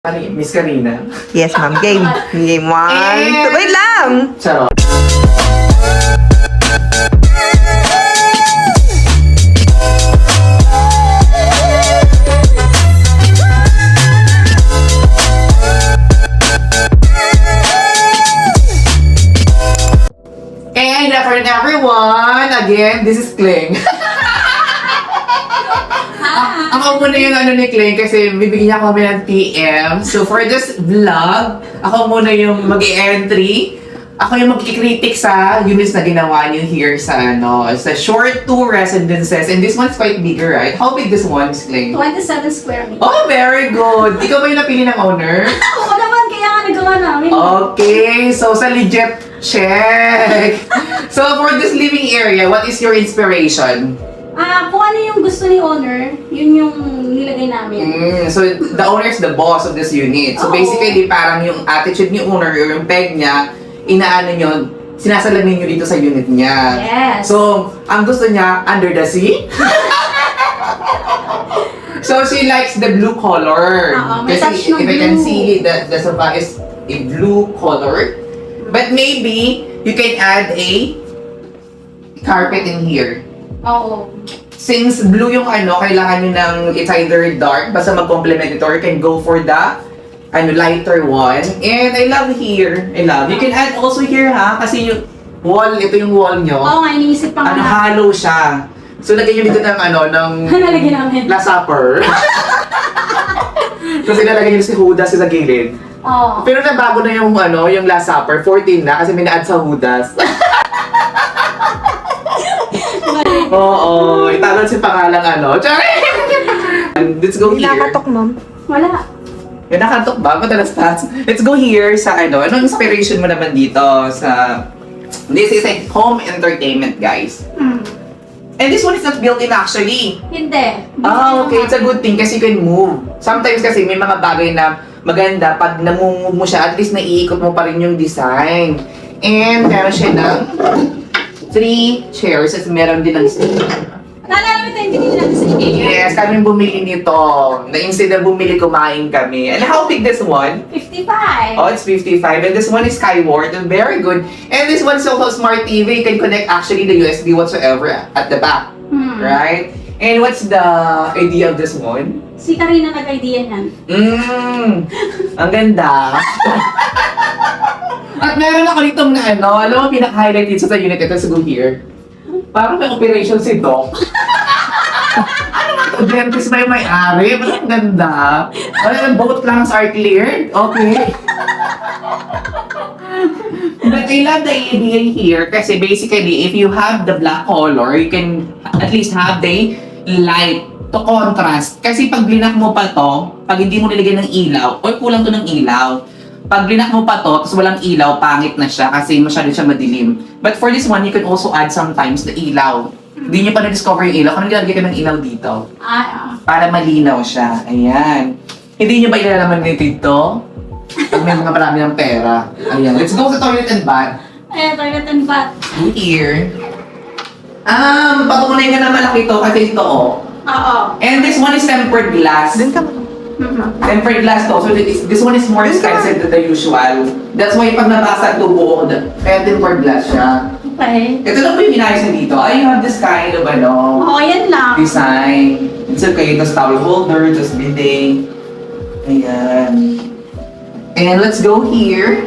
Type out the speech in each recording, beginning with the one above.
Miss Karina. Yes, ma'am. Game. Game 1. Wait lang! Charot. And for everyone, again, this is Kling. Ako muna yung ano ni Kling kasi bibigyan niya kami ng PM. So for this vlog, ako muna yung mag-entry. Ako yung mag-critic sa units na ginawa niyo here sa sa short 2 residences. And this one's quite bigger, right? How big this one, Miss Kling? 27 square meters. Oh, very good. Ikaw ba yung napili ng owner? Oo naman, kaya nga nagawa namin. Okay, so sa legit check. So for this living area, what is your inspiration? Kung ano yung gusto ni owner, yun yung nilagay namin. So the owner is the boss of this unit. So Oo. basically, parang yung attitude ni owner or yung peg niya, inaano nyo, sinasalamin nyo dito sa unit niya. Yes. So, ang gusto niya, under the sea. So she likes the blue color. Oo, may Kasi touch ng if I can blue. see, the sofa is a blue color. But maybe, you can add a carpet in here. Oo. Since blue yung kailangan nyo ng it's either dark, basta mag-complement ito, or you can go for the lighter one. And I love here. You can add also here kasi yung wall, ito yung wall nyo. Oo nga, iniisip pa nga. Hollow siya. So lagyan nyo dito ng ng Nalagyan namin. last supper. Kasi nalagyan nyo si Judas sa gilid. Oo. Pero nabago na yung yung last supper, 14 na kasi may na-add sa Judas. Oo, itanong si pangalang Let's go Hindi here. nakatok, ma'am. Wala. Yung nakatok ba? Madalas stats. Let's go here sa anong inspiration mo naman dito sa... This is a home entertainment, guys. And this one is not built-in actually. Hindi. Okay. It's a good thing kasi you can move. Sometimes kasi may mga bagay na maganda pag namumove mo siya, at least naiikot mo pa rin yung design. And meron siya ng 3 chairs at meron din ng seat. Naalala mo ito yung binili natin sa IKEA? Yes, kami bumili nito. Na instead na bumili, kumain kami. And how big this one? 55. Oh, it's 55. And this one is Skyward. And very good. And this one is also smart TV. You can connect actually the USB whatsoever at the back. Right? And what's the idea of this one? Si Karina nag-idea niyan. Ang ganda. At meron ako ditong na alam mo, pinaka-highlight dito sa unit ito, go here. Parang may operation si Doc. Ano ba ito? Dentist ba yung may-ari? Parang ganda. Both lungs are cleared. Okay. But I love the idea here kasi basically, if you have the black color, you can at least have the light to contrast. Kasi pag blinak mo pa to, pag hindi mo nilagyan ng ilaw, or kulang to ng ilaw, pag blinak mo pa to, tapos walang ilaw, pangit na siya kasi masyado siya madilim. But for this one, you can also add sometimes the ilaw. Hindi nyo pa na-discover yung ilaw, kung nilagay ka ng ilaw dito, para malinaw siya. Ayan. Hindi nyo ba ilalaman dito? Pag may mga marami ng pera. Ayan. Let's go sa toilet and bath. Ayan, toilet and bath. Here. Patunay nga na malaki to kasi ito Oo. And this one is tempered glass. Doon ka, ma'am. Tempered glass to. So this one is more expensive than the usual. That's why pag nabasa ito buo, kaya tempered glass siya. Okay. Ito lang po yung inayos na dito. You have this kind of Oo, yan lang. design. It's okay. Tapos towel holder, just bidet. Ayan. And let's go here.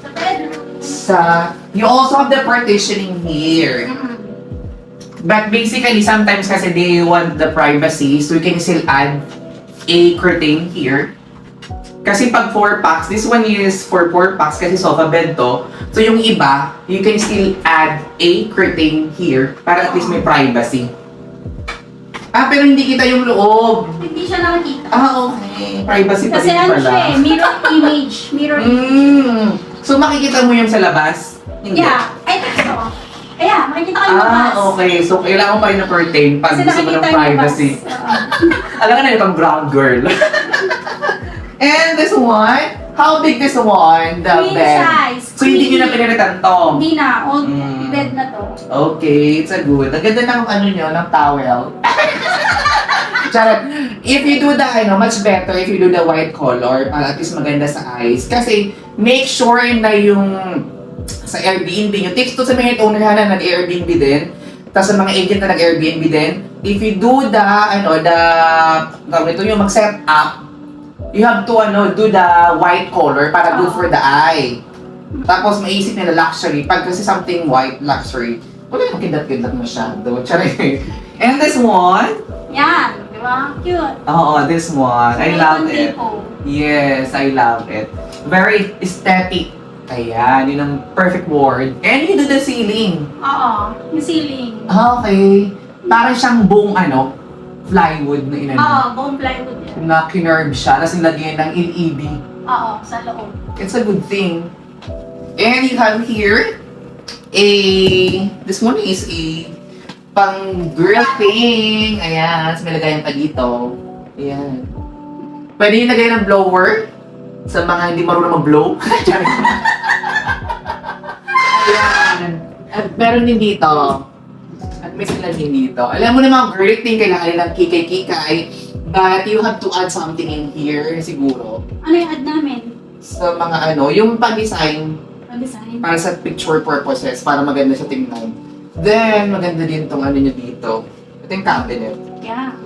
Sa bedroom. You also have the partitioning here. But basically, sometimes kasi they want the privacy, so you can still add a curtain here. Kasi pag 4 packs, this one is for 4 packs kasi sofa bed to. So yung iba, you can still add a curtain here para at least may privacy. Pero hindi kita yung loob. Hindi siya nakakita. Okay. Privacy pa Kasi rin ano pala. siya mirror image. Mirror image. So makikita mo yung sa labas? Hindi. Yeah. Ay, ito. Ayan, makikita kayo labas. Okay. So kailangan pa rin ng curtain pag Kasi gusto mo ng nakikita yung privacy. labas. Alam ka na yung brown girl. And this one, how big this one? The Queen bed. size. So hindi nyo na pinilitan to? Hindi na. Old bed na to. Okay, it's a good. Ang ganda ng nyo, ng towel. Charot. If you do the, much better if you do the white color para at least maganda sa eyes. Kasi make sure na yung sa Airbnb, yung tips to sa mga owner na nag-Airbnb din, tapos sa mga agent na nag-Airbnb din, if you do the, yung mag-set up, you have to, do the white color para good for the eye. Tapos maisip nila luxury, pag kasi something white, luxury, wala yung kindat-kindat masyado. Charing. And this one, Yan, di ba? Cute. oh, this one, I love it. Tipo. Yes, I love it. Very aesthetic. Ayan, yun ang perfect word. And you do the ceiling. Oo, yung ceiling. Okay. Parang siyang buong plywood na inano. Oo, buong plywood yan. Na kinurb siya, tapos nilagyan ng LED. Oo, sa loob. It's a good thing. And you have here this one is a pang girl thing. Ayan, tapos may lagayan pa dito. Ayan. Pwede yung lagay ng blower sa mga hindi marunong mag-blow. Ayan. At meron din dito. At may sila din dito. Alam mo na mga girl thing, kailangan nilang kikay-kikay. But you have to add something in here siguro. Ano yung ad namin? Sa mga yung pag-design Pag-design. para sa picture purposes, para maganda siya tingnan. Then, maganda din tong nyo dito. Ito yung cabinet. Yeah.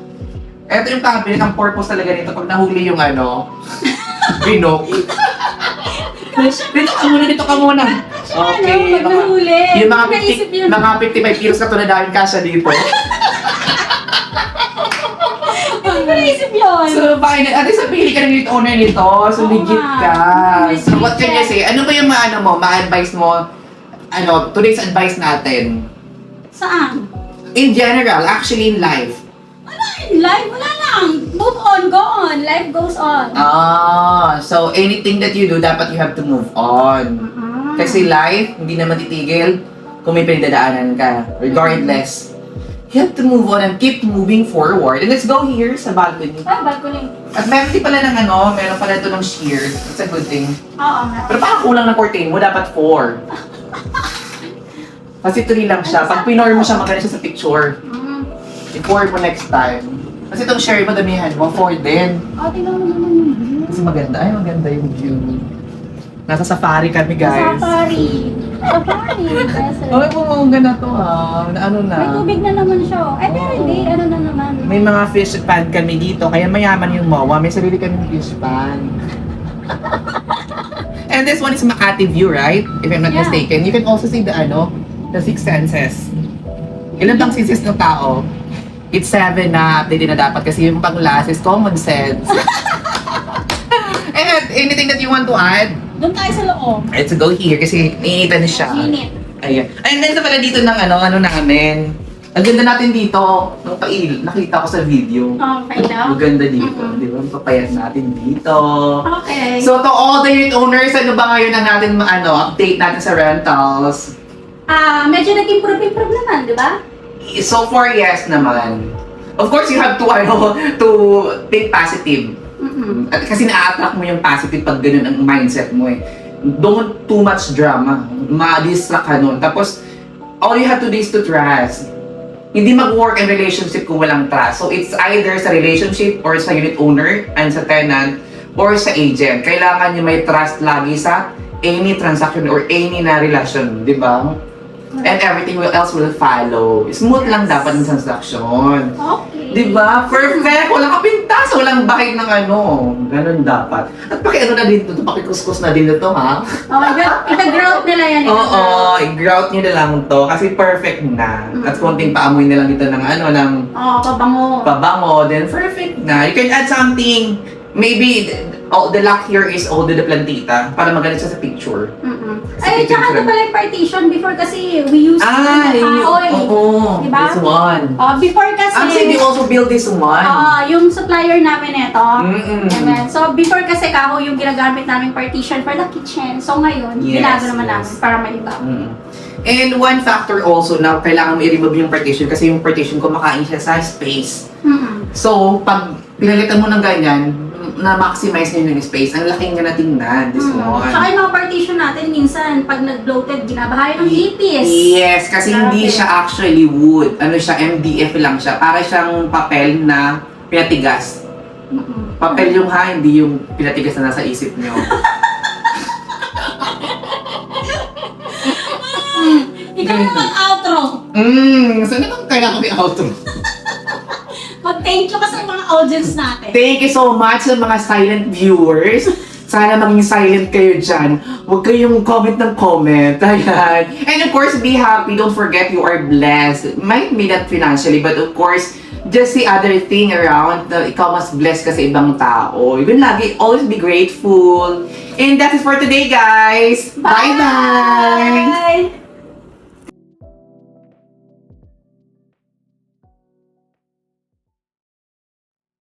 Ito yung cabinet, ang purpose talaga nito pag nahuli yung binok. Dito ka muna. Okay. Pag nahuli. Yung mga Naisip yun. 55 kilos na ito na dahil kasya dito. Hindi ko naisip yun. So, fine. Ate, sa pili ka ng unit owner nito. So, Oo legit nga. ka. So, what can you Legit. say? Ano ba yung ma-advise mo? Today's advice natin. Saan? In general, actually in life. Ano in life? Wala lang. Move on, go on. Life goes on. So anything that you do, dapat you have to move on. Kasi life, hindi naman titigil kung may pinagdadaanan ka. Regardless. You have to move on and keep moving forward. And let's go here sa balcony. Ay, balcony. At meron din pala ng meron pala ito ng sheer. It's a good thing. Oo nga. Pero parang kulang na curtain mo, dapat 4. Kasi 3 lang siya. Pag pinor mo siya, maganda siya sa picture. I-pour mo next time. Kasi itong share mo, damihan mo, 4 din. Tingnan mo naman yung view. Kasi maganda yung view. Nasa safari kami, guys. Safari. Safari. Desert. Ay, bumungga na to na May tubig na naman siya. Ay, pero hindi. Ano na naman. May mga fish pan kami dito, kaya mayaman yung MOA. May sarili kaming fish pan. And this one is Makati view, right? If I'm not Yeah. mistaken. You can also see the six senses. Ilan bang senses ng tao? It's 7 na updated na dapat kasi yung pang last is common sense. And anything that you want to add? Doon tayo sa loob. Let's go here kasi iniitan na siya. Init. Ayan. And then sa pala dito ng namin. Ang ganda natin dito. Nung nakita ko sa video. Okay daw. Ang ganda dito. Di ba? Ang papayat natin dito. Okay. So to all the unit owners, ano ba ngayon ang natin update natin sa rentals? Medyo nag-improve naman, di ba? So far, yes naman. Of course, you have to to think positive. At kasi na-attract mo yung positive pag ganun ang mindset mo eh. Don't too much drama. Ma-distract ka nun. Tapos, all you have to do is to trust. Hindi mag-work in relationship kung walang trust. So, it's either sa relationship or sa unit owner and sa tenant or sa agent. Kailangan nyo may trust lagi sa any transaction or any na relasyon. Di ba? And everything else will follow. Smooth lang dapat ang transaction. Okay. Diba? Perfect! Walang kapintas! Walang bahid ng Ganun dapat. At na din ito. Pakikuskus na din ito, ha? Oh my God. Ita-grout nila yan. Oo, i-grout nyo na lang to kasi perfect na. At konting paamoy na lang dito ng pabango. pabango, then perfect na. You can add something. Maybe the lock here is all the plantita para maganda siya sa picture. Ay, tsaka ito pala yung partition. Before kasi we used kahoy. Oo. Diba? This one. Before kasi... Actually, we also build this one. yung supplier namin ito. Mm-mm. Amen. So, before kasi kahoy yung ginagamit namin partition for the kitchen. So, ngayon, binago naman namin para maiba. And one factor also na kailangan mo i-remove yung partition kasi yung partition kumakain siya sa space. So, pag pinalitan mo ng ganyan, na-maximize niyo yung space, ang laking nga na tingnan, this one. Tsaka yung mga partition natin, minsan, pag nag-bloated, ginabahay ng ipis. Yes, kasi hindi siya actually wood. Ano siya, MDF lang siya. Para siyang papel na pinatigas. Mm-mm. Papel yung ha, hindi yung pinatigas na nasa isip nyo. Ikaw na mag-outro. Saan naman kaya kami outro? Mag-thank you ka sa mga audience natin. Thank you so much sa mga silent viewers. Sana maging silent kayo dyan. Huwag kayong comment ng comment. Ayan. And of course, be happy. Don't forget you are blessed. Might be not financially, but of course, just the other thing around na ikaw mas blessed ka sa ibang tao. You can lagi always be grateful. And that is for today, guys. Bye-bye! Bye!